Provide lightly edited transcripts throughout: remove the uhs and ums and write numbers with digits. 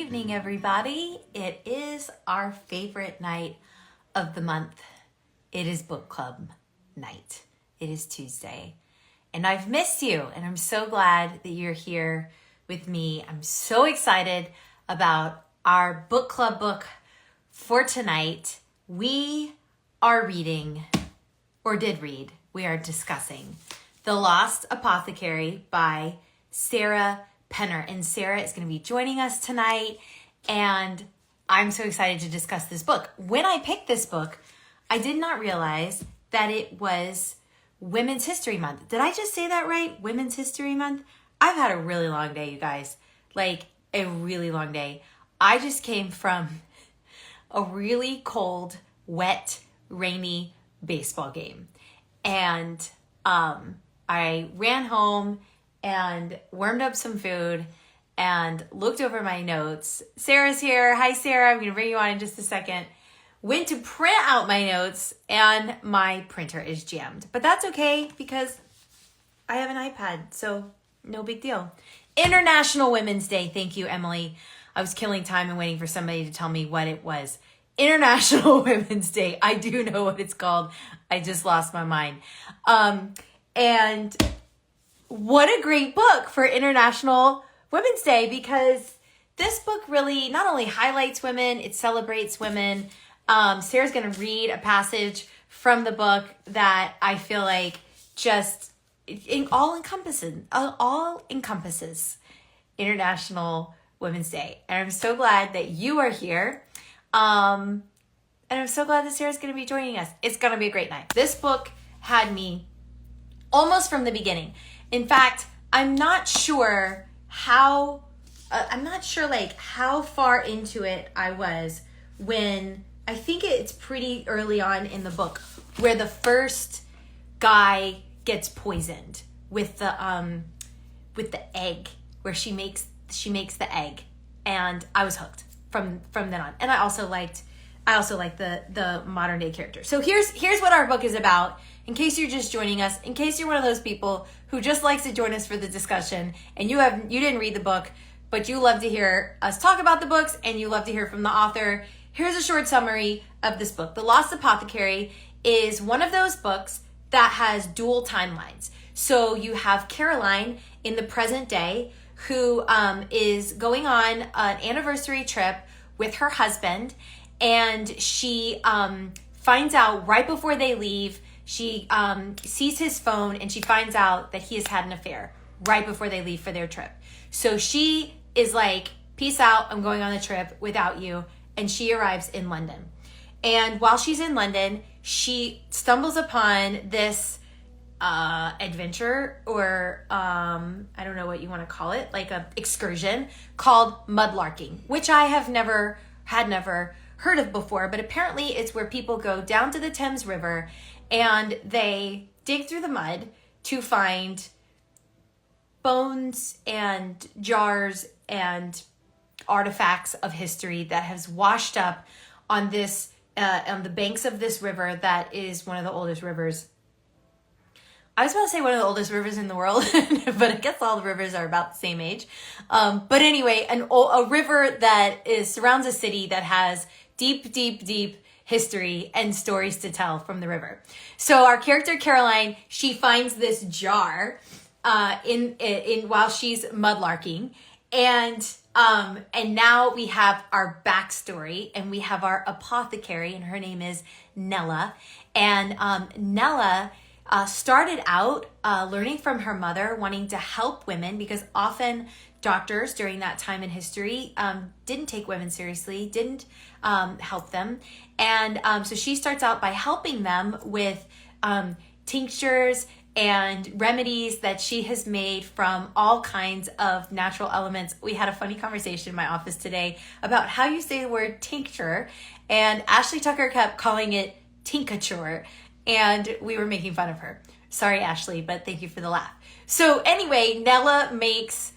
evening, everybody. It is our favorite night of the month. It is book club night. It is Tuesday. And I've missed you, and I'm so glad that you're here with me. I'm so excited about our book club book for tonight. We are reading, or did read, we are discussing The Lost Apothecary by Sarah Penner. And Sarah is going to be joining us tonight, and I'm so excited to discuss this book. When I picked this book, I did not realize that it was Women's History Month. Did I just say that right? Women's History Month? I've had a really long day, you guys. Like, a really long day. I just came from a really cold, wet, rainy baseball game. And I ran home and warmed up some food and looked over my notes. Sarah's here. Hi, Sarah. I'm going to bring you on in just a second. Went to print out my notes and my printer is jammed. But that's okay because I have an iPad, so no big deal. International Women's Day. Thank you, Emily. I was killing time and waiting for somebody to tell me what it was. International Women's Day. I do know what it's called. I just lost my mind. And what a great book for International Women's Day, because this book really not only highlights women, it celebrates women. Sarah's going to read a passage from the book that I feel like just all encompasses International Women's Day. And I'm so glad that you are here. And I'm so glad that Sarah's going to be joining us. It's going to be a great night. This book had me almost from the beginning. In fact, I'm not sure how far into it I was when I think it's pretty early on in the book where the first guy gets poisoned with the egg, where she makes the egg, and I was hooked from then on. And I also liked the modern day character. So here's what our book is about. In case you're just joining us, in case you're one of those people who just likes to join us for the discussion and you didn't read the book, but you love to hear us talk about the books and you love to hear from the author, here's a short summary of this book. The Lost Apothecary is one of those books that has dual timelines. So you have Caroline in the present day who is going on an anniversary trip with her husband, and she finds out right before they leave, she sees his phone and she finds out that he has had an affair right before they leave for their trip. So she is like, peace out, I'm going on the trip without you. And she arrives in London. And while she's in London, she stumbles upon this adventure, or I don't know what you want to call it, like a excursion called mudlarking, which I have never heard of before, but apparently it's where people go down to the Thames River and they dig through the mud to find bones and jars and artifacts of history that has washed up on this on the banks of this river that is one of the oldest rivers. I was about to say one of the oldest rivers in the world, but I guess all the rivers are about the same age. But anyway, a river that surrounds a city that has deep, deep, deep history and stories to tell from the river. So our character Caroline, she finds this jar in while she's mudlarking, and now we have our backstory, and we have our apothecary, and her name is Nella, and Nella started out learning from her mother, wanting to help women, because often doctors during that time in history didn't take women seriously, didn't help them. And so she starts out by helping them with tinctures and remedies that she has made from all kinds of natural elements. We had a funny conversation in my office today about how you say the word tincture, and Ashley Tucker kept calling it tincture, and we were making fun of her. Sorry, Ashley, but thank you for the laugh. So anyway, Nella makes,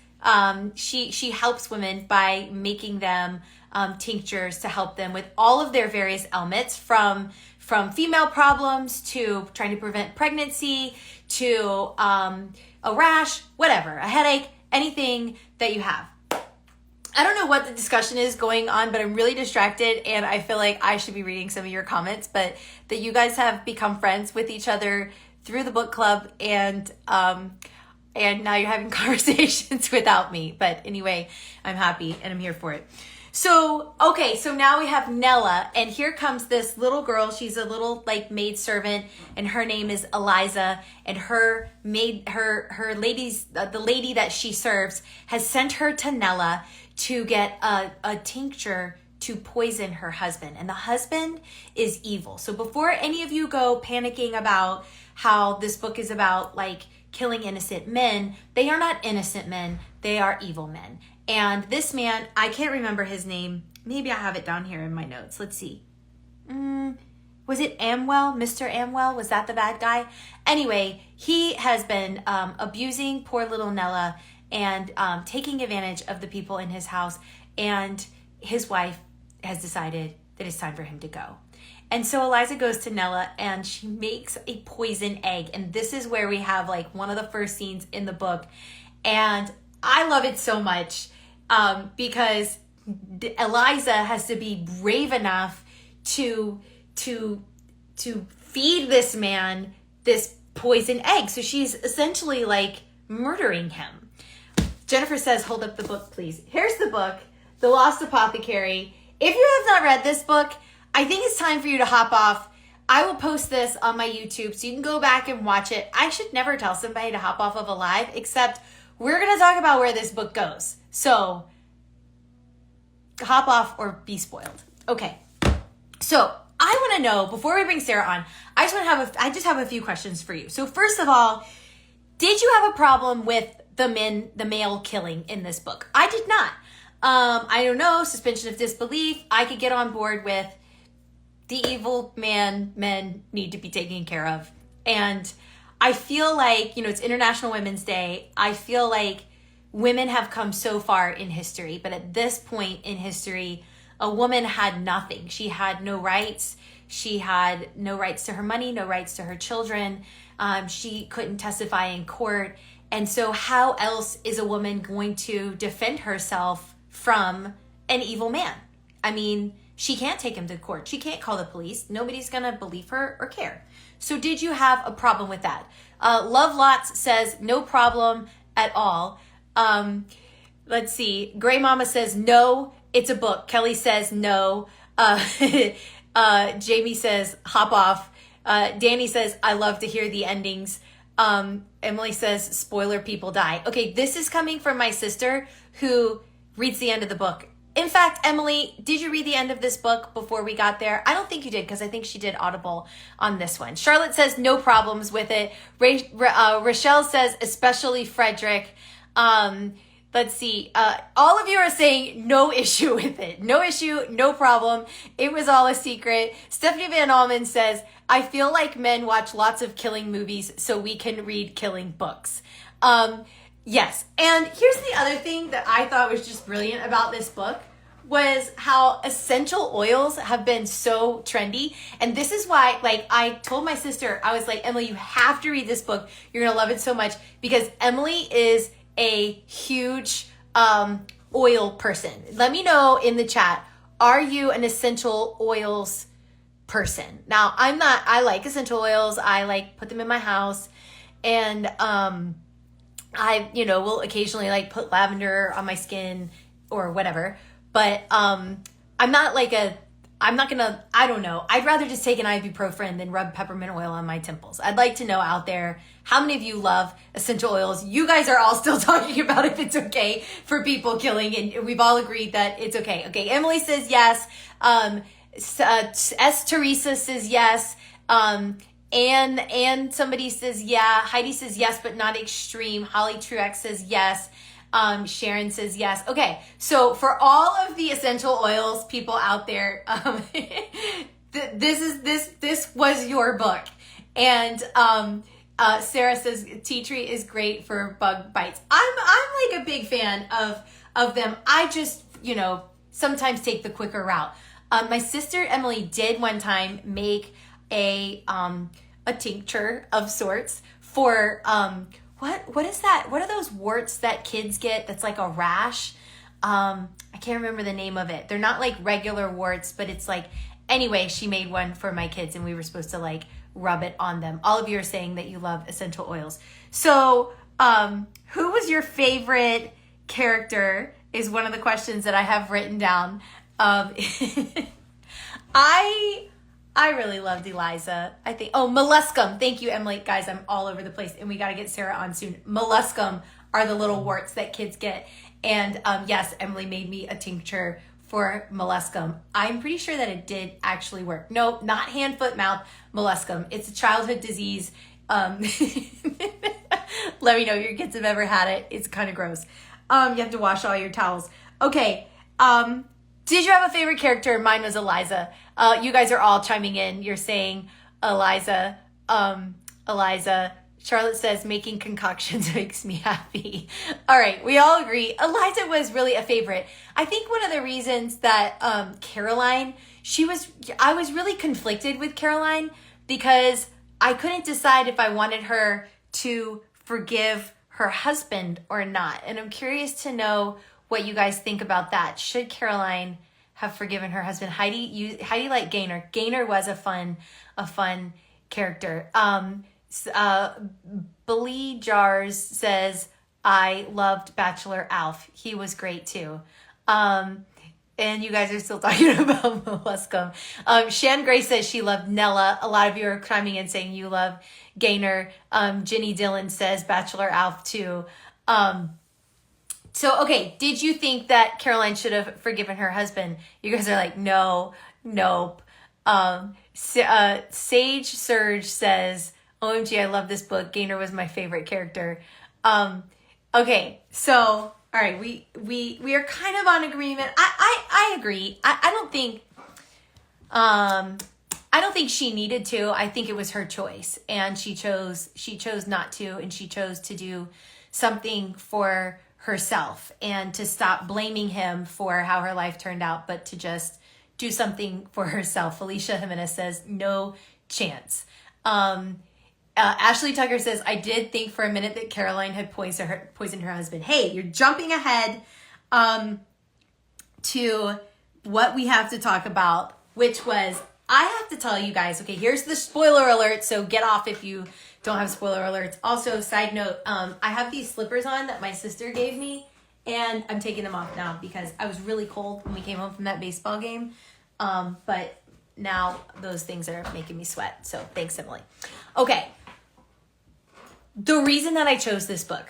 she helps women by making them tinctures to help them with all of their various ailments, from female problems to trying to prevent pregnancy to a rash, whatever, a headache, anything that you have. I don't know what the discussion is going on, but I'm really distracted and I feel like I should be reading some of your comments, but that you guys have become friends with each other through the book club, and now you're having conversations without me. But anyway, I'm happy and I'm here for it. So, okay, so now we have Nella, and here comes this little girl. She's a little like maid servant, and her name is Eliza, and her maid, the lady that she serves has sent her to Nella to get a tincture to poison her husband, and the husband is evil. So before any of you go panicking about how this book is about like killing innocent men, they are not innocent men, they are evil men. And this man, I can't remember his name. Maybe I have it down here in my notes. Let's see. Was it Amwell? Mr. Amwell? Was that the bad guy? Anyway, he has been abusing poor little Nella and taking advantage of the people in his house. And his wife has decided that it's time for him to go. And so Eliza goes to Nella and she makes a poison egg. And this is where we have like one of the first scenes in the book. And I love it so much. Because Eliza has to be brave enough to feed this man this poison egg. So she's essentially like murdering him. Jennifer says, hold up the book, please. Here's the book, The Lost Apothecary. If you have not read this book, I think it's time for you to hop off. I will post this on my YouTube so you can go back and watch it. I should never tell somebody to hop off of a live, except we're going to talk about where this book goes. So hop off or be spoiled. Okay. So I want to know, before we bring Sarah on, I just have a few questions for you. So first of all, did you have a problem with the male killing in this book? I did not. I don't know, suspension of disbelief. I could get on board with the evil men need to be taken care of. And I feel like, it's International Women's Day. I feel like women have come so far in history, but at this point in history, a woman had nothing. She had no rights. She had no rights to her money, no rights to her children. She couldn't testify in court. And so how else is a woman going to defend herself from an evil man? I mean, she can't take him to court. She can't call the police. Nobody's going to believe her or care. So did you have a problem with that? Love Lots says, no problem at all. Let's see. Gray Mama says, no, it's a book. Kelly says, no. Jamie says, hop off. Danny says, I love to hear the endings. Emily says, spoiler, people die. Okay, this is coming from my sister who reads the end of the book. In fact, Emily, did you read the end of this book before we got there? I don't think you did, because I think she did Audible on this one. Charlotte says, no problems with it. Rochelle says, especially Frederick. Let's see. All of you are saying no issue with it. No issue, no problem. It was all a secret. Stephanie Van Almen says, I feel like men watch lots of killing movies so we can read killing books. Yes. And here's the other thing that I thought was just brilliant about this book was how essential oils have been so trendy. And this is why, like, I told my sister, I was like, Emily, you have to read this book. You're going to love it so much, because Emily is a huge oil person. Let me know in the chat, are you an essential oils person? Now, I'm not. I like essential oils. I like put them in my house, and I will occasionally like put lavender on my skin or whatever. But I'm not like I don't know. I'd rather just take an ibuprofen than rub peppermint oil on my temples. I'd like to know out there, how many of you love essential oils? You guys are all still talking about if it's okay for people killing, and we've all agreed that it's okay. Okay, Emily says yes. S. Teresa says yes. And somebody says yeah. Heidi says yes, but not extreme. Holly Truex says yes. Sharon says yes. Okay, so for all of the essential oils people out there, this was your book. And Sarah says tea tree is great for bug bites. I'm like a big fan of them. I just sometimes take the quicker route. My sister Emily did one time make a tincture of sorts for what is that? What are those warts that kids get that's like a rash? I can't remember the name of it. They're not like regular warts, but it's like, anyway, she made one for my kids and we were supposed to like rub it on them. All of you are saying that you love essential oils. So, who was your favorite character is one of the questions that I have written down. I really loved Eliza. I think, molluscum. Thank you, Emily. Guys, I'm all over the place and we got to get Sarah on soon. Molluscum are the little warts that kids get. And yes, Emily made me a tincture for molluscum. I'm pretty sure that it did actually work. No, not hand, foot, mouth, molluscum. It's a childhood disease. Let me know if your kids have ever had it. It's kind of gross. You have to wash all your towels. Okay. Did you have a favorite character? Mine was Eliza. You guys are all chiming in. You're saying Eliza. Eliza. Charlotte says, making concoctions makes me happy. All right, we all agree. Eliza was really a favorite. I think one of the reasons that Caroline, I was really conflicted with Caroline because I couldn't decide if I wanted her to forgive her husband or not. And I'm curious to know what you guys think about that. Should Caroline have forgiven her husband? Heidi liked Gaynor. Gaynor was a fun character. Billy Jars says, I loved Bachelor Alf. He was great too. And you guys are still talking about molluscum. Shan Gray says she loved Nella. A lot of you are chiming in saying you love Gaynor. Ginny Dillon says Bachelor Alf too. So, okay, did you think that Caroline should have forgiven her husband? You guys are like, no, nope. Sage Surge says, OMG, I love this book. Gaynor was my favorite character. Okay, so, all right, we are kind of on agreement. I agree. I don't think she needed to. I think it was her choice, and she chose not to, and she chose to do something for herself and to stop blaming him for how her life turned out, but to just do something for herself. Felicia Jimenez says, no chance. Ashley Tucker says, I did think for a minute that Caroline had poisoned her husband. Hey, you're jumping ahead to what we have to talk about, which was, I have to tell you guys, okay, here's the spoiler alert, so get off if you don't have spoiler alerts. Also, side note, I have these slippers on that my sister gave me, and I'm taking them off now because I was really cold when we came home from that baseball game, but now those things are making me sweat, so thanks, Emily. Okay. The reason that I chose this book,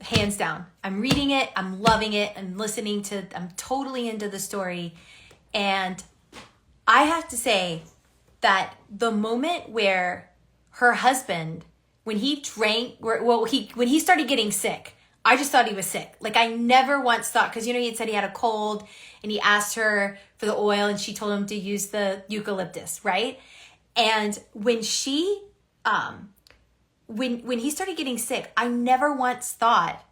hands down, I'm reading it, I'm loving it, I'm totally into the story. And I have to say that the moment where her husband, when he started getting sick, I just thought he was sick. Like I never once thought, because he had said he had a cold and he asked her for the oil and she told him to use the eucalyptus, right? And when when he started getting sick, I never once thought,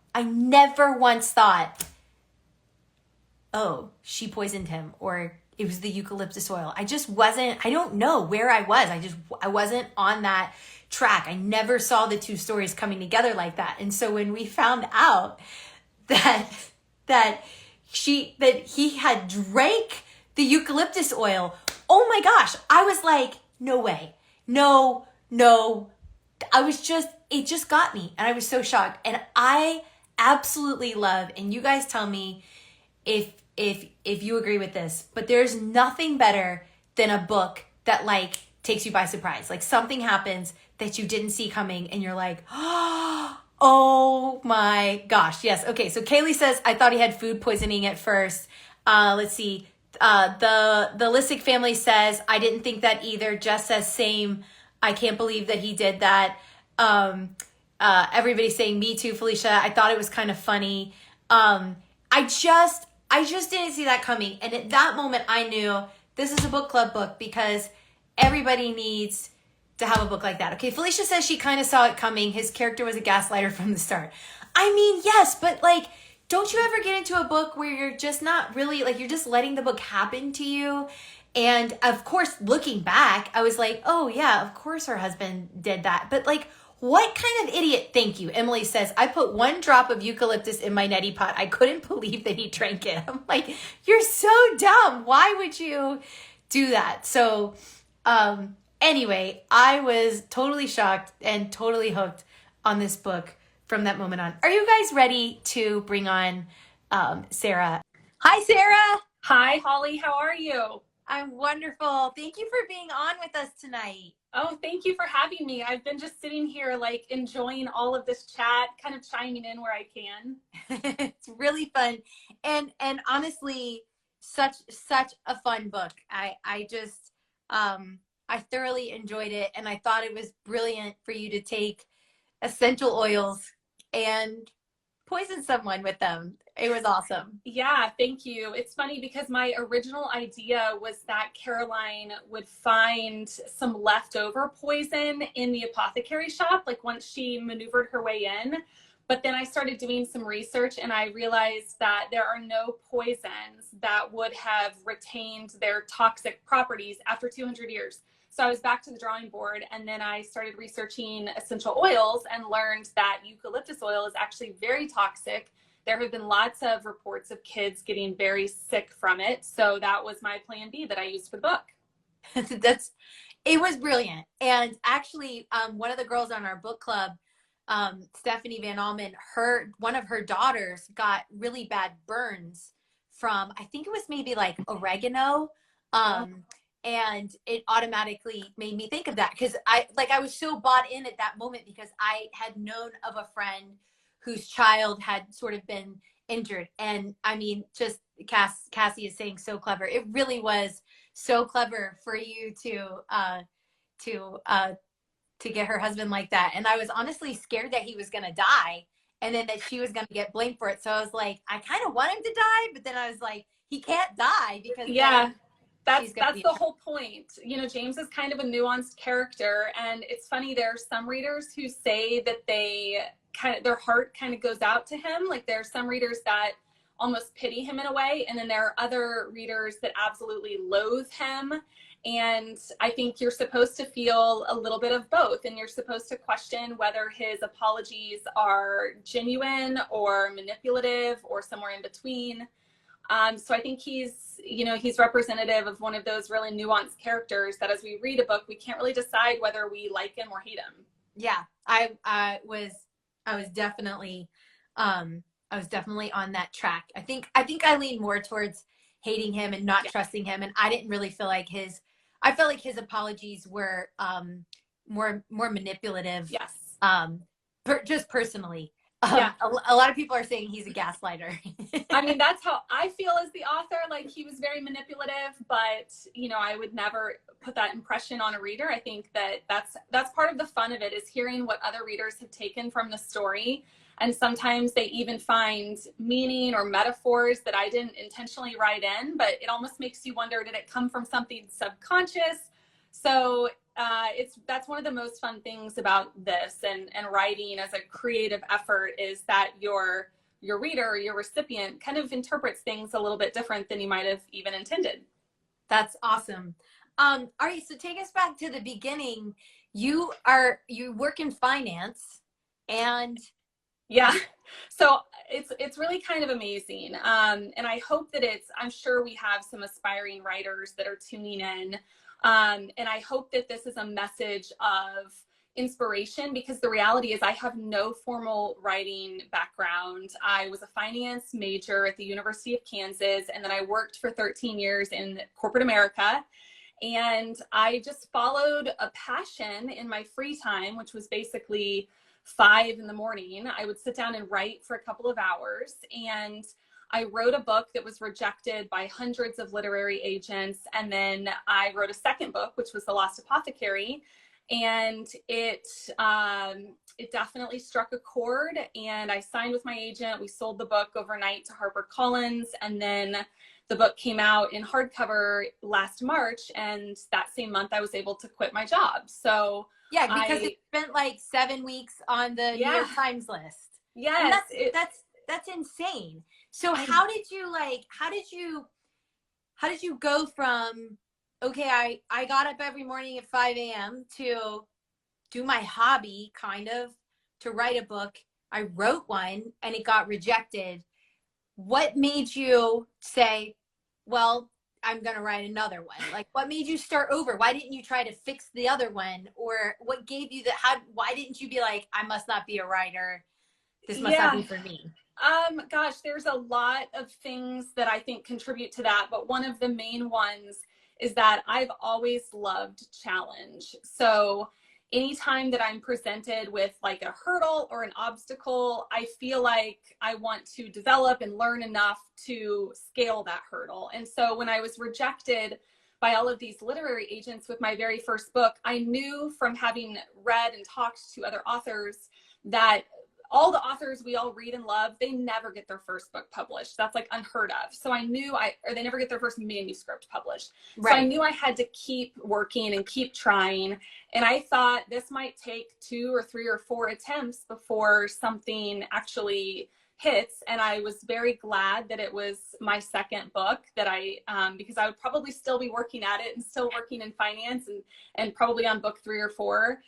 oh, she poisoned him or it was the eucalyptus oil. I don't know where I was. I wasn't on that track. I never saw the two stories coming together like that. And so when we found out that he had drank the eucalyptus oil, oh my gosh, I was like, no way. No. It just got me. And I was so shocked. And I absolutely love, and you guys tell me if you agree with this, but there's nothing better than a book that like takes you by surprise. Like something happens that you didn't see coming and you're like, oh my gosh. Yes. Okay. So Kaylee says, I thought he had food poisoning at first. Let's see. The Lissick family says, I didn't think that either. Jess says same. I can't believe that he did that. Everybody's saying me too, Felicia. I thought it was kind of funny. I just didn't see that coming. And at that moment I knew this is a book club book because everybody needs to have a book like that. Okay. Felicia says she kind of saw it coming. His character was a gaslighter from the start. I mean, yes, but like, don't you ever get into a book where you're just not really like, you're just letting the book happen to you? And of course, looking back, I was like, oh yeah, of course her husband did that. But like, What kind of idiot? Thank you. Emily says, I put 1 drop of eucalyptus in my neti pot. I couldn't believe that he drank it. I'm like, you're so dumb. Why would you do that? So, anyway, I was totally shocked and totally hooked on this book from that moment on. Are you guys ready to bring on Sarah? Hi, Sarah. Hi, Holly. How are you? I'm wonderful. Thank you for being on with us tonight. Oh, thank you for having me. I've been just sitting here, like, enjoying all of this chat, kind of chiming in where I can. It's really fun. And honestly, such a fun book. I just I thoroughly enjoyed it, and I thought it was brilliant for you to take essential oils and poison someone with them. It was awesome. Yeah, thank you. It's funny because my original idea was that Caroline would find some leftover poison in the apothecary shop, like once she maneuvered her way in. But then I started doing some research and I realized that there are no poisons that would have retained their toxic properties after 200 years. So I was back to the drawing board, and then I started researching essential oils and learned that eucalyptus oil is actually very toxic. There have been lots of reports of kids getting very sick from it. So that was my plan B that I used for the book. It was brilliant. And actually, one of the girls on our book club, Stephanie Van Alman, one of her daughters got really bad burns from, I think it was maybe like oregano. And it automatically made me think of that because I was so bought in at that moment because I had known of a friend whose child had sort of been injured. And I mean, just Cassie is saying so clever. It really was so clever for you to get her husband like that. And I was honestly scared that he was going to die and then that she was going to get blamed for it. So I was like, I kind of want him to die, but then I was like, he can't die because that's the whole point. You know, James is kind of a nuanced character, and it's funny, there are some readers who say that their heart kind of goes out to him. Like there are some readers that almost pity him in a way, and then there are other readers that absolutely loathe him. And I think you're supposed to feel a little bit of both, and you're supposed to question whether his apologies are genuine or manipulative or somewhere in between. So I think he's representative of one of those really nuanced characters that as we read a book, we can't really decide whether we like him or hate him. Yeah, I was definitely on that track. I think I lean more towards hating him and not trusting him, and I didn't really feel like I felt like his apologies were more manipulative. Yes. Just personally. A lot of people are saying he's a gaslighter. I mean, that's how I feel as the author. Like, he was very manipulative, but I would never put that impression on a reader. I think that's part of the fun of it, is hearing what other readers have taken from the story. And sometimes they even find meaning or metaphors that I didn't intentionally write in, but it almost makes you wonder, did it come from something subconscious? So that's one of the most fun things about this and writing as a creative effort, is that your reader or your recipient kind of interprets things a little bit different than you might have even intended. That's awesome. All right, so take us back to the beginning. You work in finance, and yeah, so it's really kind of amazing. And I hope that I'm sure we have some aspiring writers that are tuning in. And I hope that this is a message of inspiration, because the reality is I have no formal writing background. I was a finance major at the University of Kansas, and then I worked for 13 years in corporate America. And I just followed a passion in my free time, which was basically 5 in the morning. I would sit down and write for a couple of hours, and I wrote a book that was rejected by hundreds of literary agents. And then I wrote a second book, which was The Lost Apothecary. And it definitely struck a chord, and I signed with my agent. We sold the book overnight to HarperCollins, and then the book came out in hardcover last March, and that same month I was able to quit my job. So yeah, because it spent like 7 weeks on the New York Times list. Yes, that's insane. So how did you go from, okay, I got up every morning at 5 a.m. to do my hobby kind of to write a book. I wrote one and it got rejected. What made you say, well, I'm going to write another one? Like, what made you start over? Why didn't you try to fix the other one? Or what gave you why didn't you be like, I must not be a writer. This must not be for me. Gosh, there's a lot of things that I think contribute to that. But one of the main ones is that I've always loved challenge. So anytime that I'm presented with like a hurdle or an obstacle, I feel like I want to develop and learn enough to scale that hurdle. And so when I was rejected by all of these literary agents with my very first book, I knew from having read and talked to other authors that all the authors we all read and love, they never get their first book published. That's like unheard of. So I knew or they never get their first manuscript published. Right. So I knew I had to keep working and keep trying. And I thought this might take 2 or 3 or 4 attempts before something actually hits. And I was very glad that it was my second book that because I would probably still be working at it and still working in finance and probably on book 3 or 4.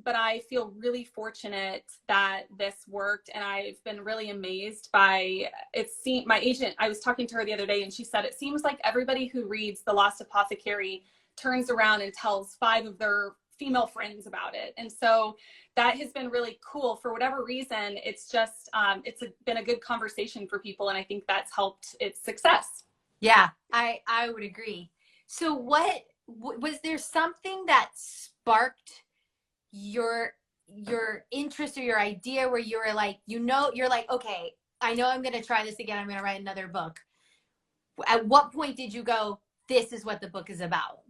But I feel really fortunate that this worked, and I've been really amazed by it. My agent, I was talking to her the other day, and she said it seems like everybody who reads The Lost Apothecary turns around and tells 5 of their female friends about it. And so that has been really cool. For whatever reason, it's just been a good conversation for people, and I think that's helped its success. Yeah, I would agree. So was there something that sparked your interest or your idea where you were like, you're like, okay, I know I'm going to try this again. I'm going to write another book. At what point did you go, this is what the book is about?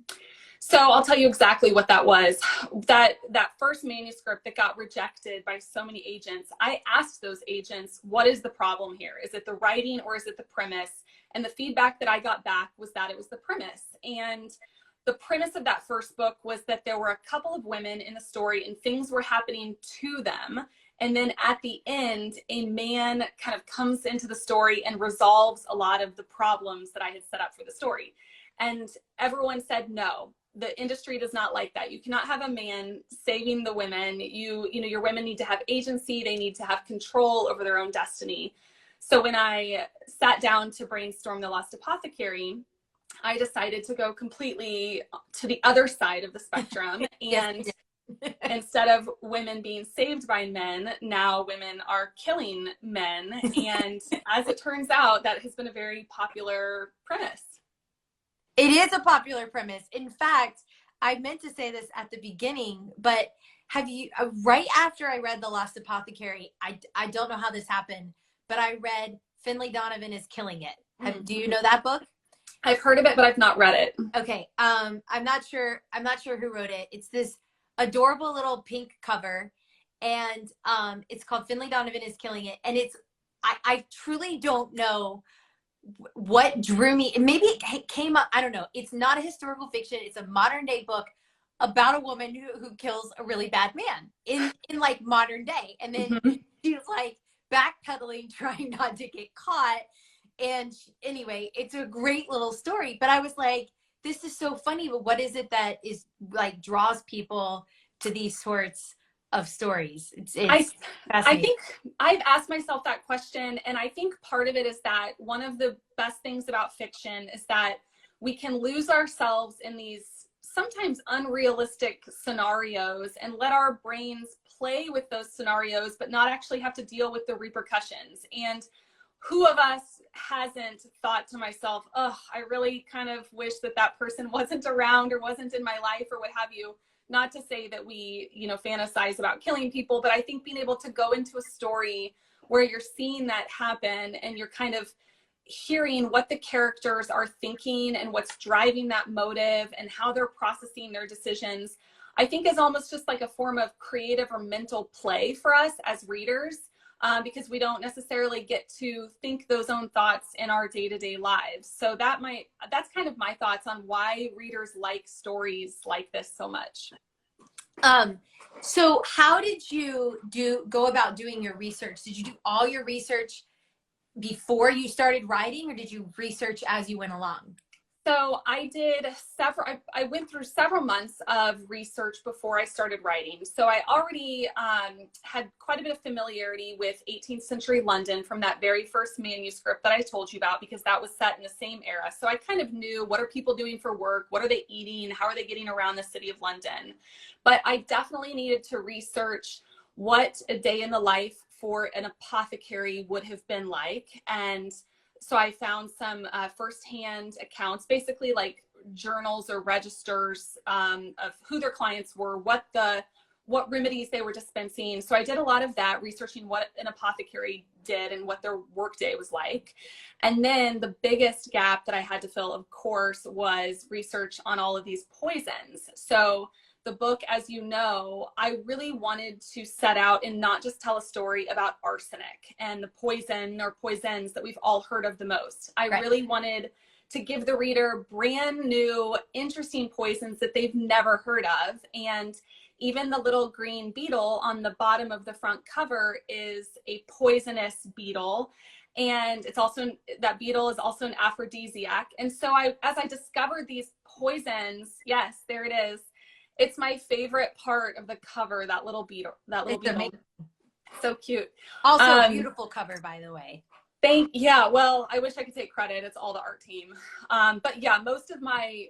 So I'll tell you exactly what that was. That first manuscript that got rejected by so many agents, I asked those agents, what is the problem here? Is it the writing or is it the premise? And the feedback that I got back was that it was the premise. And the premise of that first book was that there were a couple of women in the story and things were happening to them. And then at the end, a man kind of comes into the story and resolves a lot of the problems that I had set up for the story. And everyone said, no, the industry does not like that. You cannot have a man saving the women. Your women need to have agency. They need to have control over their own destiny. So when I sat down to brainstorm The Lost Apothecary, I decided to go completely to the other side of the spectrum. And instead of women being saved by men, now women are killing men. And as it turns out, that has been a very popular premise. It is a popular premise. In fact, I meant to say this at the beginning, but have you, right after I read The Lost Apothecary, I don't know how this happened, but I read Finlay Donovan is Killing It. Do you know that book? I've heard of it, but I've not read it. Okay. I'm not sure who wrote it. It's this adorable little pink cover, and it's called Finlay Donovan is Killing It. And I truly don't know what drew me. And maybe it came up, I don't know. It's not a historical fiction. It's a modern day book about a woman who kills a really bad man in like modern day. And then she's like backpedaling, trying not to get caught. And anyway, it's a great little story, but I was like, this is so funny, but what is it that is like draws people to these sorts of stories? I think I've asked myself that question, and I think part of it is that one of the best things about fiction is that we can lose ourselves in these sometimes unrealistic scenarios and let our brains play with those scenarios, but not actually have to deal with the repercussions. And who of us hasn't thought to myself, oh, I really kind of wish that person wasn't around or wasn't in my life or what have you. Not to say that we, fantasize about killing people, but I think being able to go into a story where you're seeing that happen and you're kind of hearing what the characters are thinking and what's driving that motive and how they're processing their decisions, I think is almost just like a form of creative or mental play for us as readers. Because we don't necessarily get to think those own thoughts in our day-to-day lives. So that's kind of my thoughts on why readers like stories like this so much. So how did you go about doing your research? Did you do all your research before you started writing, or did you research as you went along? So I went through several months of research before I started writing. So I already had quite a bit of familiarity with 18th century London from that very first manuscript that I told you about, because that was set in the same era. So I kind of knew, what are people doing for work? What are they eating? How are they getting around the city of London? But I definitely needed to research what a day in the life for an apothecary would have been like. And so I found some firsthand accounts, basically like journals or registers of who their clients were, what remedies they were dispensing. So I did a lot of that, researching what an apothecary did and what their workday was like. And then the biggest gap that I had to fill, of course, was research on all of these poisons. So the book, as you know, I really wanted to set out and not just tell a story about arsenic and the poison or poisons that we've all heard of the most. I really wanted to give the reader brand new, interesting poisons that they've never heard of. And even the little green beetle on the bottom of the front cover is a poisonous beetle. And it's also, that beetle is also an aphrodisiac. And so as I discovered these poisons, yes, there it is. It's my favorite part of the cover, that little beetle. Amazing. So cute. Also a beautiful cover, by the way. Yeah, well, I wish I could take credit. It's all the art team. But yeah, most of my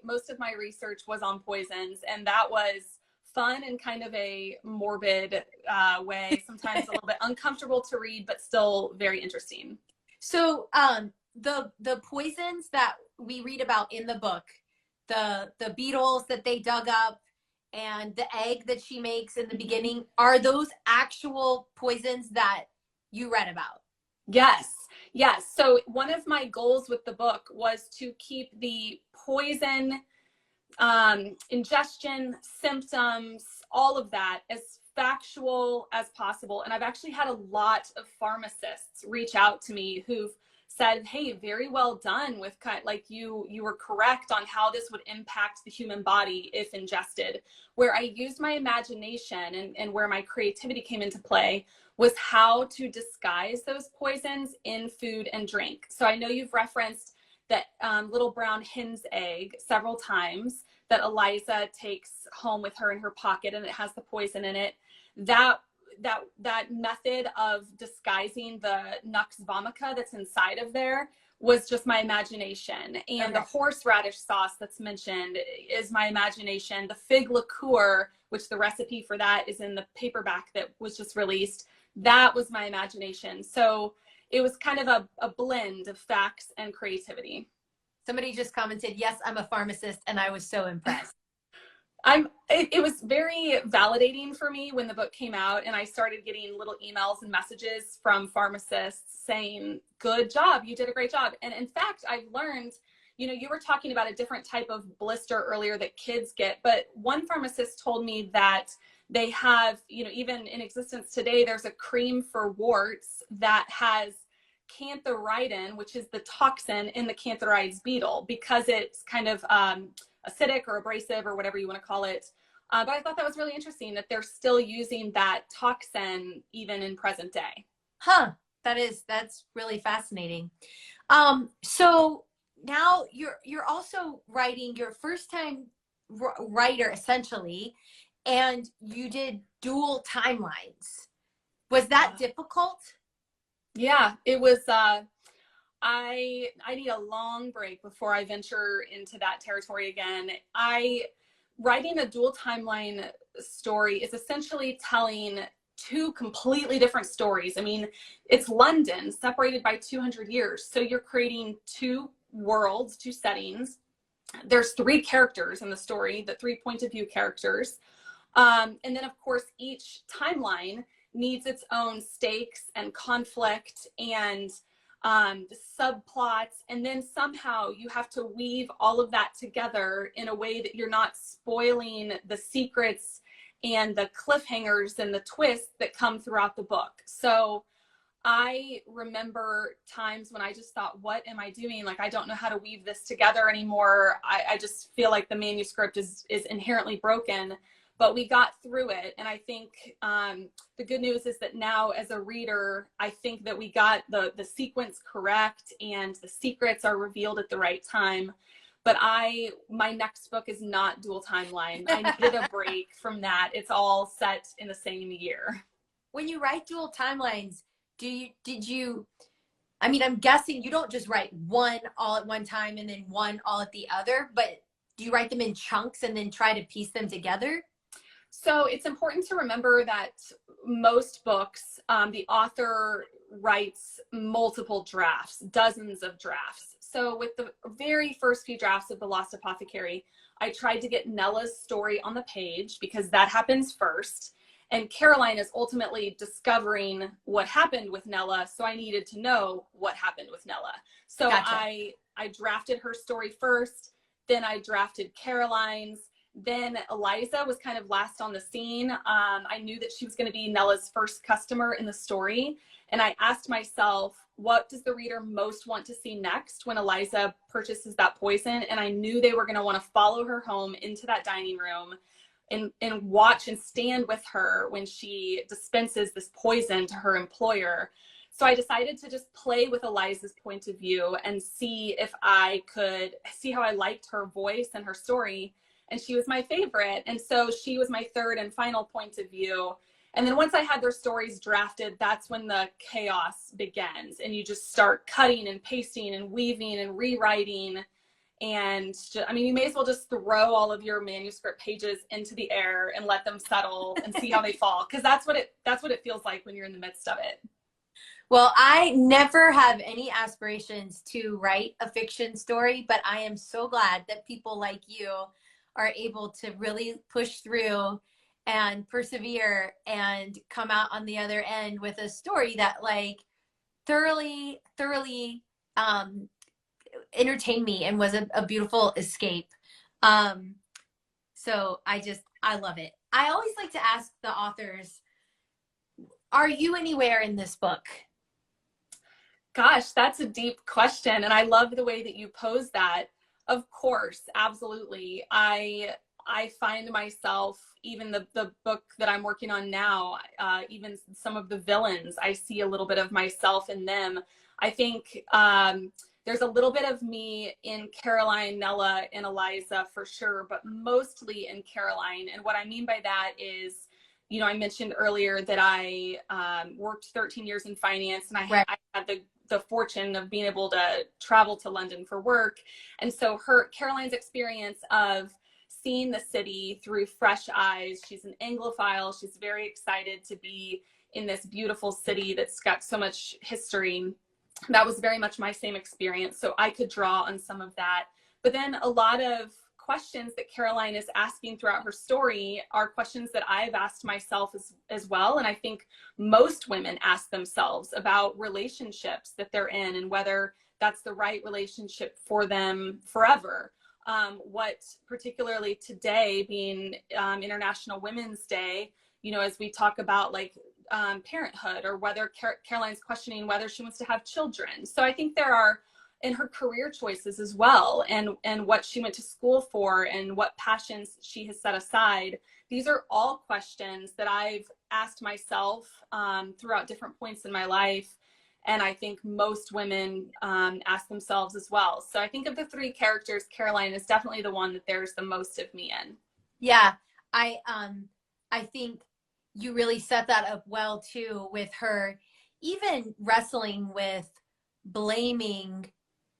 research was on poisons, and that was fun in kind of a morbid way, sometimes a little bit uncomfortable to read, but still very interesting. So the poisons that we read about in the book, the beetles that they dug up, and the egg that she makes in the beginning, are those actual poisons that you read about? Yes. So one of my goals with the book was to keep the poison ingestion, symptoms, all of that as factual as possible. And I've actually had a lot of pharmacists reach out to me who've said, hey, very well done with like you were correct on how this would impact the human body if ingested. Where I used my imagination and where my creativity came into play was how to disguise those poisons in food and drink. So I know you've referenced that little brown hen's egg several times that Eliza takes home with her in her pocket, and it has the poison in it. That method of disguising the nux vomica that's inside of there was just my imagination. And the horseradish sauce that's mentioned is my imagination. The fig liqueur, which the recipe for that is in the paperback that was just released, that was my imagination. So it was kind of a blend of facts and creativity. Somebody just commented, yes, I'm a pharmacist, and I was so impressed. It was very validating for me when the book came out, and I started getting little emails and messages from pharmacists saying, good job, you did a great job. And in fact, I've learned, you were talking about a different type of blister earlier that kids get, but one pharmacist told me that they have, even in existence today, there's a cream for warts that has cantharidin, which is the toxin in the Cantharides beetle, because it's kind of acidic or abrasive or whatever you want to call it. But I thought that was really interesting that they're still using that toxin even in present day. That's really fascinating. So now you're also writing your first time writer, essentially, and you did dual timelines. Was that difficult? Yeah, it was. I need a long break before I venture into that territory again. Writing a dual timeline story is essentially telling two completely different stories. I mean, it's London separated by 200 years. So you're creating two worlds, two settings. There's three characters in the story, the 3 point of view characters. And then of course, each timeline needs its own stakes and conflict and subplots, and then somehow you have to weave all of that together in a way that you're not spoiling the secrets and the cliffhangers and the twists that come throughout the book. So I remember times when I just thought, what am I doing? Like, I don't know how to weave this together anymore. I just feel like the manuscript is inherently broken. But we got through it. And I think the good news is that now as a reader, I think that we got the sequence correct and the secrets are revealed at the right time. But my next book is not dual timeline. I needed a break from that. It's all set in the same year. When you write dual timelines, I mean, I'm guessing you don't just write one all at one time and then one all at the other, but do you write them in chunks and then try to piece them together? So it's important to remember that most books, the author writes multiple drafts, dozens of drafts. So with the very first few drafts of The Lost Apothecary, I tried to get Nella's story on the page because that happens first. And Caroline is ultimately discovering what happened with Nella. So I needed to know what happened with Nella. So Gotcha. I drafted her story first, then I drafted Caroline's. Then Eliza was kind of last on the scene. I knew that she was going to be Nella's first customer in the story. And I asked myself, what does the reader most want to see next when Eliza purchases that poison? And I knew they were going to want to follow her home into that dining room and watch and stand with her when she dispenses this poison to her employer. So I decided to just play with Eliza's point of view and see if I could see how I liked her voice and her story. And she was my favorite. And so she was my third and final point of view. And then once I had their stories drafted, that's when the chaos begins. And you just start cutting and pasting and weaving and rewriting. And I mean, you may as well just throw all of your manuscript pages into the air and let them settle and see how they fall. Because that's what it feels like when you're in the midst of it. Well, I never have any aspirations to write a fiction story, but I am so glad that people like you are able to really push through and persevere and come out on the other end with a story that like thoroughly entertained me and was a beautiful escape. So I love it. I always like to ask the authors, are you anywhere in this book? Gosh, that's a deep question. And I love the way that you pose that. Of course, absolutely. I find myself, even the book that I'm working on now, even some of the villains, I see a little bit of myself in them. I think there's a little bit of me in Caroline, Nella, and Eliza for sure, but mostly in Caroline. And what I mean by that is, you know, I mentioned earlier that I worked 13 years in finance, and I had the fortune of being able to travel to London for work. And so Caroline's experience of seeing the city through fresh eyes, she's an Anglophile, she's very excited to be in this beautiful city that's got so much history. That was very much my same experience. So I could draw on some of that. But then a lot of questions that Caroline is asking throughout her story are questions that I've asked myself as well. And I think most women ask themselves about relationships that they're in and whether that's the right relationship for them forever. What particularly today being International Women's Day, you know, as we talk about like parenthood, or whether Caroline's questioning whether she wants to have children. So I think there are in her career choices as well, and what she went to school for and what passions she has set aside. These are all questions that I've asked myself throughout different points in my life. And I think most women ask themselves as well. So I think of the three characters, Caroline is definitely the one that there's the most of me in. Yeah, I think you really set that up well too, with her even wrestling with blaming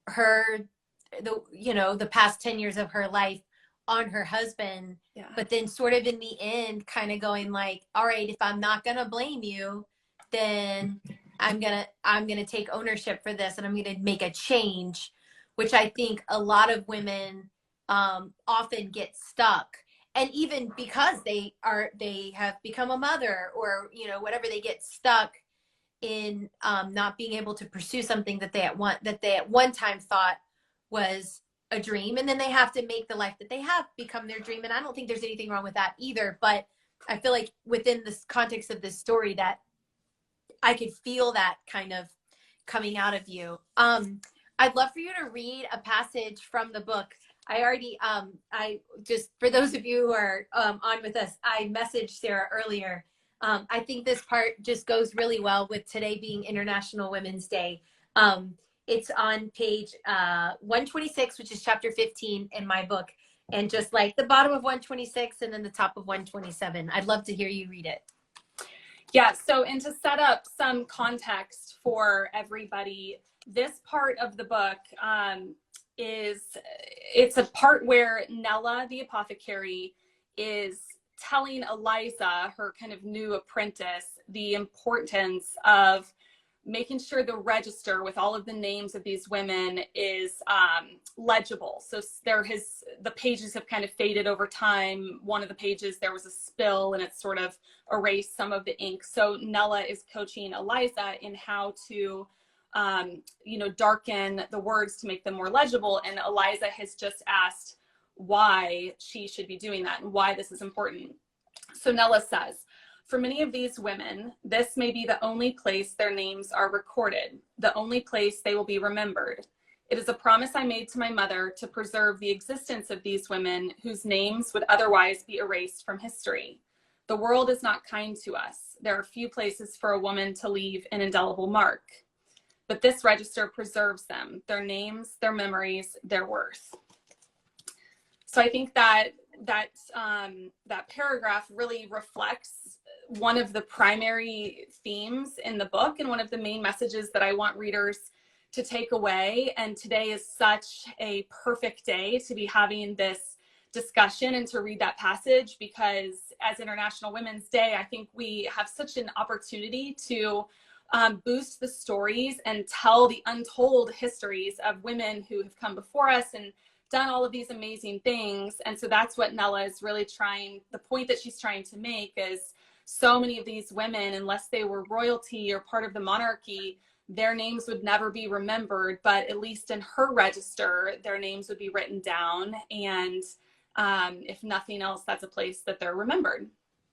the past 10 years of her life on her husband. Yeah. But then sort of in the end kind of going like, all right, if I'm not gonna blame you, then I'm gonna take ownership for this and I'm gonna make a change, which I think a lot of women often get stuck. And even because they have become a mother or, you know, whatever, they get stuck in not being able to pursue something that they at one time thought was a dream, and then they have to make the life that they have become their dream. And I don't think there's anything wrong with that either, but I feel like within this context of this story that I could feel that kind of coming out of you. I'd love for you to read a passage from the book. I just, for those of you who are on with us, I messaged Sarah earlier. I think this part just goes really well with today being International Women's Day. It's on page 126, which is chapter 15 in my book. And just like the bottom of 126 and then the top of 127. I'd love to hear you read it. Yeah, so and to set up some context for everybody, this part of the book it's a part where Nella, the apothecary, is telling Eliza, her kind of new apprentice, the importance of making sure the register with all of the names of these women is legible. So the pages have kind of faded over time. One of the pages, there was a spill and it sort of erased some of the ink. So Nella is coaching Eliza in how to, darken the words to make them more legible. And Eliza has just asked why she should be doing that and why this is important. So Nella says, for many of these women, this may be the only place their names are recorded, the only place they will be remembered. It is a promise I made to my mother to preserve the existence of these women whose names would otherwise be erased from history. The world is not kind to us. There are few places for a woman to leave an indelible mark. But this register preserves them, their names, their memories, their worth. So I think that paragraph really reflects one of the primary themes in the book and one of the main messages that I want readers to take away. And today is such a perfect day to be having this discussion and to read that passage, because as International Women's Day, I think we have such an opportunity to boost the stories and tell the untold histories of women who have come before us and done all of these amazing things. And so that's what Nella is really the point that she's trying to make is so many of these women, unless they were royalty or part of the monarchy, their names would never be remembered, but at least in her register, their names would be written down. And if nothing else, that's a place that they're remembered.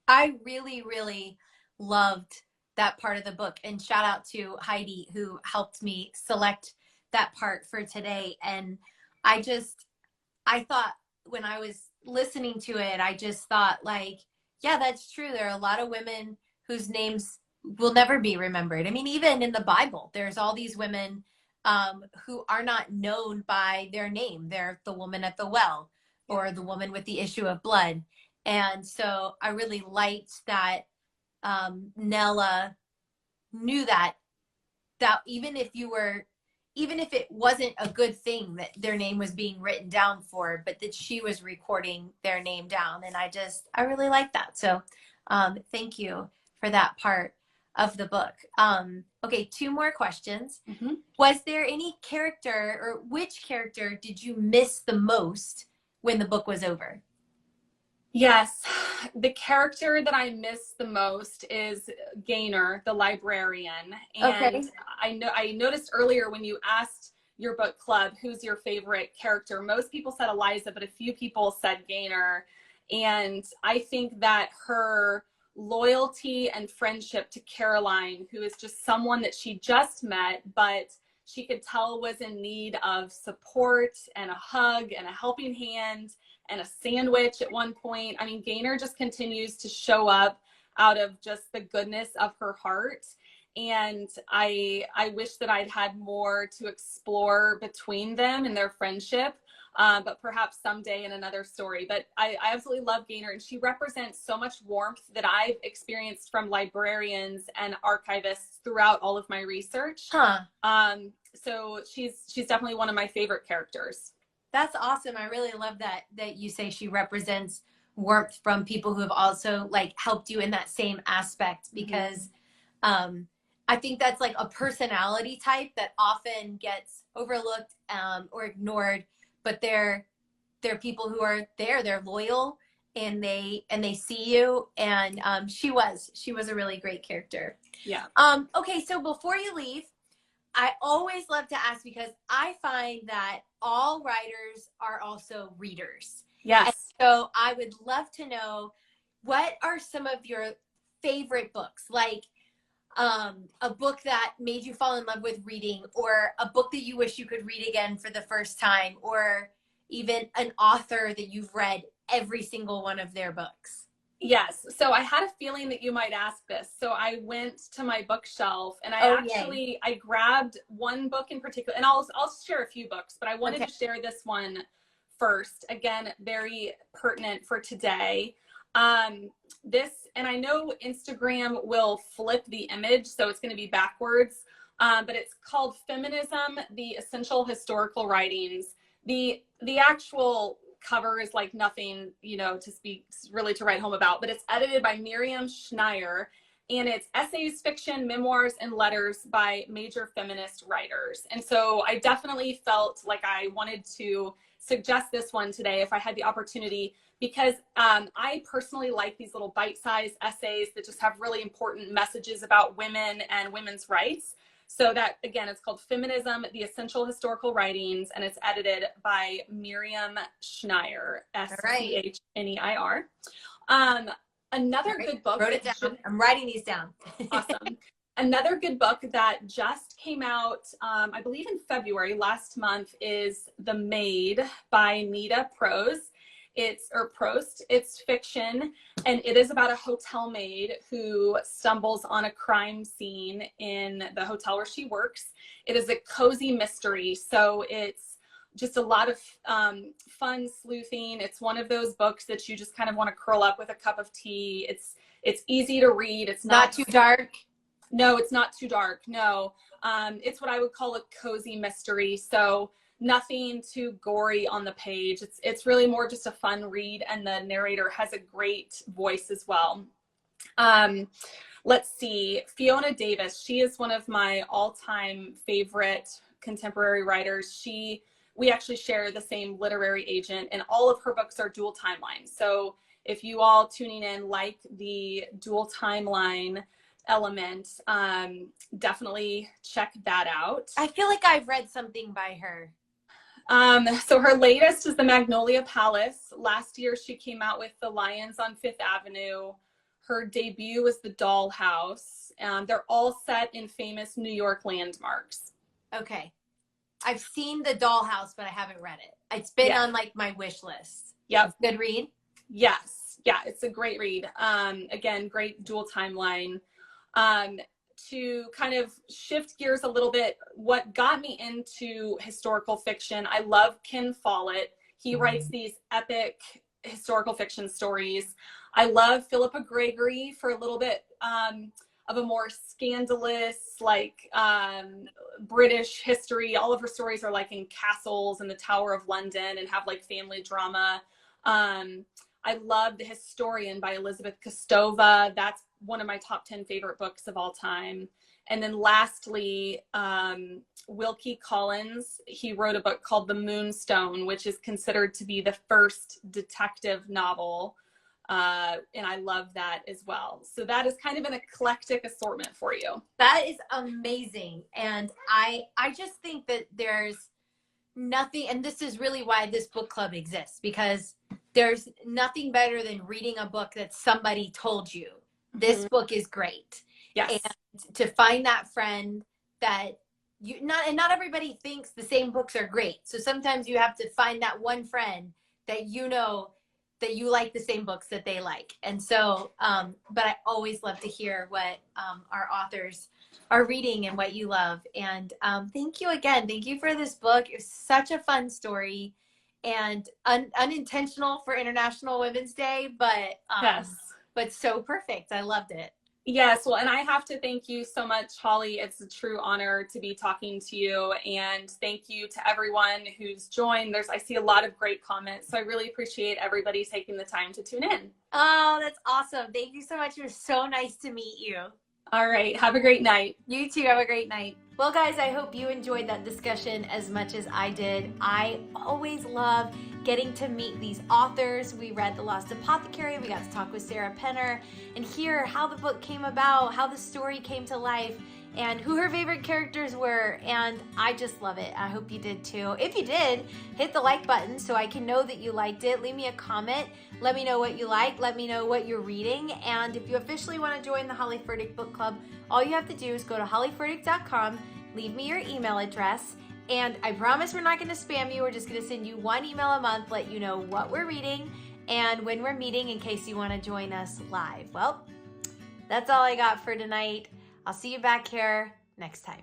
I really, really loved that part of the book, and shout out to Heidi who helped me select that part for today. And I thought when I was listening to it, I just thought like, yeah, that's true. There are a lot of women whose names will never be remembered. I mean, even in the Bible, there's all these women who are not known by their name. They're the woman at the well or the woman with the issue of blood. And so I really liked that Nella knew that even if it wasn't a good thing that their name was being written down for, but that she was recording their name down. And I really like that. So thank you for that part of the book. Okay, 2 more questions. Mm-hmm. Was there any character, or which character did you miss the most when the book was over? Yes, the character that I miss the most is Gaynor, the librarian. And okay. I noticed earlier when you asked your book club, who's your favorite character? Most people said Eliza, but a few people said Gaynor. And I think that her loyalty and friendship to Caroline, who is just someone that she just met, but she could tell was in need of support and a hug and a helping hand and a sandwich at one point. I mean, Gaynor just continues to show up out of just the goodness of her heart. And I wish that I'd had more to explore between them and their friendship, but perhaps someday in another story. But I absolutely love Gaynor, and she represents so much warmth that I've experienced from librarians and archivists throughout all of my research. So she's definitely one of my favorite characters. That's awesome. I really love that you say she represents warmth from people who have also like helped you in that same aspect, because I think that's like a personality type that often gets overlooked or ignored, but they're people who are there, they're loyal, and they see you. And she was a really great character. Yeah. Okay, so before you leave, I always love to ask, because I find that all writers are also readers. Yes. And so I would love to know, what are some of your favorite books? Like a book that made you fall in love with reading, or a book that you wish you could read again for the first time, or even an author that you've read every single one of their books. Yes. So I had a feeling that you might ask this. So I went to my bookshelf and I grabbed one book in particular, and I'll share a few books, but I wanted to share this one first. Again, very pertinent for today. This, and I know Instagram will flip the image, so it's going to be backwards, but it's called Feminism, the Essential Historical Writings. The actual cover is like nothing, you know, to speak really to write home about, but it's edited by Miriam Schneir, and it's essays, fiction, memoirs, and letters by major feminist writers. And so I definitely felt like I wanted to suggest this one today if I had the opportunity, because I personally like these little bite-sized essays that just have really important messages about women and women's rights. So that, again, it's called Feminism, the Essential Historical Writings, and it's edited by Miriam Schneir, Schneir. Another good book. Wrote it down. I'm writing these down. Awesome. Another good book that just came out, I believe in February last month, is The Maid by Nita Prose. It's fiction, and it is about a hotel maid who stumbles on a crime scene in the hotel where she works. It is a cozy mystery, so it's just a lot of fun sleuthing. It's one of those books that you just kind of want to curl up with a cup of tea. It's easy to read. It's not too dark. No, it's not too dark. No, it's what I would call a cozy mystery. So nothing too gory on the page. It's really more just a fun read, and the narrator has a great voice as well. Let's see, Fiona Davis. She is one of my all-time favorite contemporary writers. We actually share the same literary agent, and all of her books are dual timeline. So if you all tuning in like the dual timeline element, definitely check that out. I feel like I've read something by her. So her latest is the Magnolia Palace. Last year she came out with The Lions on Fifth Avenue. Her debut was The Doll House. They're all set in famous New York landmarks. Okay. I've seen The Doll House, but I haven't read it. It's been on like my wish list. Yep. Good read? Yes. Yeah, it's a great read. Again, great dual timeline. To kind of shift gears a little bit, what got me into historical fiction, I love Ken Follett. He writes these epic historical fiction stories. I love Philippa Gregory for a little bit of a more scandalous, like British history. All of her stories are like in castles and the Tower of London and have like family drama. I love The Historian by Elizabeth Kostova. That's one of my top 10 favorite books of all time. And then lastly, Wilkie Collins, he wrote a book called The Moonstone, which is considered to be the first detective novel. And I love that as well. So that is kind of an eclectic assortment for you. That is amazing. And I just think that there's nothing, and this is really why this book club exists, because there's nothing better than reading a book that somebody told you. This book is great. Yes. And to find that friend that not everybody thinks the same books are great. So sometimes you have to find that one friend that you know that you like the same books that they like. And so, but I always love to hear what our authors are reading and what you love. And thank you again. Thank you for this book. It was such a fun story and unintentional for International Women's Day, but yes. But so perfect. I loved it. Yes. Well, and I have to thank you so much, Holly. It's a true honor to be talking to you. And thank you to everyone who's joined. I see a lot of great comments. So I really appreciate everybody taking the time to tune in. Oh, that's awesome. Thank you so much. It was so nice to meet you. All right. Have a great night. You too. Have a great night. Well, guys, I hope you enjoyed that discussion as much as I did. I always love getting to meet these authors. We read The Lost Apothecary. We got to talk with Sarah Penner and hear how the book came about, how the story came to life, and who her favorite characters were. And I just love it. I hope you did too. If you did, hit the like button so I can know that you liked it. Leave me a comment. Let me know what you like. Let me know what you're reading. And if you officially want to join the Holly Furtick Book Club, all you have to do is go to hollyfurtick.com, leave me your email address, and I promise we're not going to spam you. We're just going to send you one email a month, let you know what we're reading, and when we're meeting in case you want to join us live. Well, that's all I got for tonight. I'll see you back here next time.